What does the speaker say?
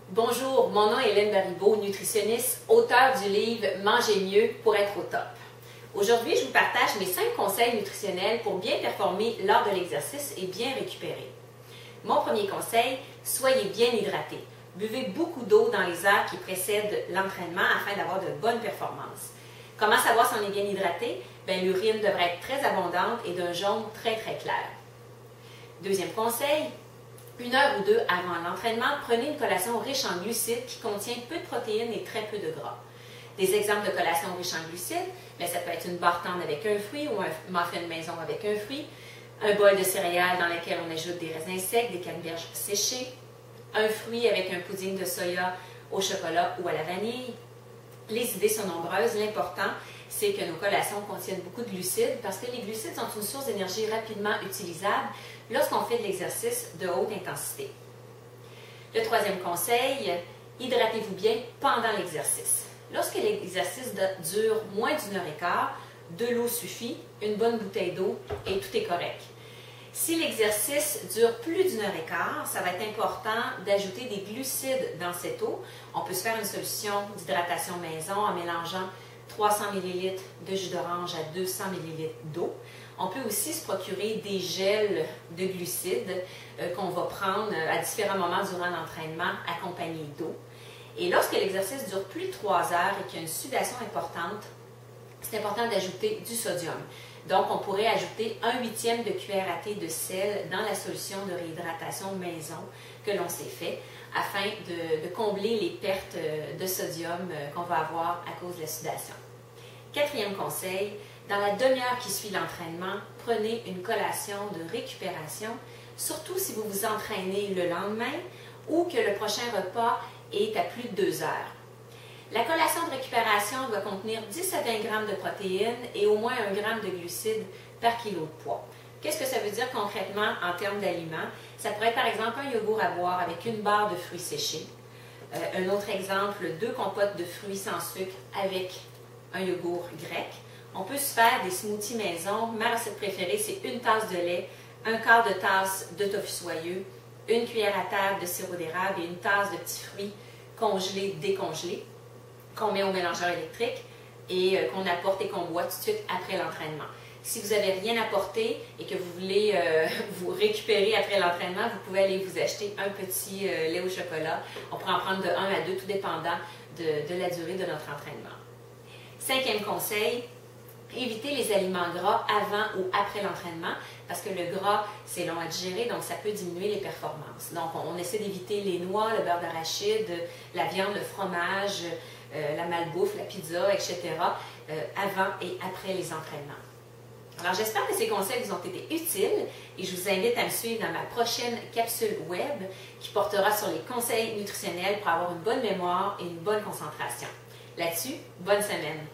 Bonjour, mon nom est Hélène Baribeau, nutritionniste, auteure du livre « Manger mieux pour être au top ». Aujourd'hui, je vous partage mes 5 conseils nutritionnels pour bien performer lors de l'exercice et bien récupérer. Mon premier conseil, soyez bien hydraté. Buvez beaucoup d'eau dans les heures qui précèdent l'entraînement afin d'avoir de bonnes performances. Comment savoir si on est bien hydraté? L'urine devrait être très abondante et d'un jaune très clair. Deuxième conseil, 1 heure ou 2 avant l'entraînement, prenez une collation riche en glucides qui contient peu de protéines et très peu de gras. Des exemples de collations riches en glucides, ça peut être une barre tendre avec un fruit ou un muffin maison avec un fruit, un bol de céréales dans lequel on ajoute des raisins secs, des canneberges séchées, un fruit avec un pudding de soya au chocolat ou à la vanille. Les idées sont nombreuses. L'important, c'est que nos collations contiennent beaucoup de glucides parce que les glucides sont une source d'énergie rapidement utilisable lorsqu'on fait de l'exercice de haute intensité. Le troisième conseil, hydratez-vous bien pendant l'exercice. Lorsque l'exercice dure moins d'1 heure et quart, de l'eau suffit, une bonne bouteille d'eau et tout est correct. Si l'exercice dure plus d'1 heure et quart, ça va être important d'ajouter des glucides dans cette eau. On peut se faire une solution d'hydratation maison en mélangeant 300 ml de jus d'orange à 200 ml d'eau. On peut aussi se procurer des gels de glucides qu'on va prendre à différents moments durant l'entraînement accompagnés d'eau. Et lorsque l'exercice dure plus de 3 heures et qu'il y a une sudation importante, c'est important d'ajouter du sodium. Donc, on pourrait ajouter 1/8 de cuillère à thé de sel dans la solution de réhydratation maison que l'on s'est fait afin de combler les pertes de sodium qu'on va avoir à cause de la sudation. Quatrième conseil, dans la demi-heure qui suit l'entraînement, prenez une collation de récupération, surtout si vous vous entraînez le lendemain ou que le prochain repas est à plus de 2 heures. La collation de récupération doit contenir 10 à 20 g de protéines et au moins 1 g de glucides par kilo de poids. Qu'est-ce que ça veut dire concrètement en termes d'aliments? Ça pourrait être par exemple un yogourt à boire avec une barre de fruits séchés. Un autre exemple, 2 compotes de fruits sans sucre avec un yogourt grec. On peut se faire des smoothies maison. Ma recette préférée, c'est 1 tasse de lait, 1/4 de tasse de tofu soyeux, 1 cuillère à table de sirop d'érable et 1 tasse de petits fruits congelés, décongelés, qu'on met au mélangeur électrique et qu'on apporte et qu'on boit tout de suite après l'entraînement. Si vous n'avez rien apporté et que vous voulez vous récupérer après l'entraînement, vous pouvez aller vous acheter un petit lait au chocolat. On pourrait en prendre de 1 à 2, tout dépendant de la durée de notre entraînement. 5e conseil, évitez les aliments gras avant ou après l'entraînement parce que le gras, c'est long à digérer, donc ça peut diminuer les performances. Donc, on essaie d'éviter les noix, le beurre d'arachide, la viande, le fromage, la malbouffe, la pizza, etc. Avant et après les entraînements. Alors, j'espère que ces conseils vous ont été utiles et je vous invite à me suivre dans ma prochaine capsule web qui portera sur les conseils nutritionnels pour avoir une bonne mémoire et une bonne concentration. Là-dessus, bonne semaine!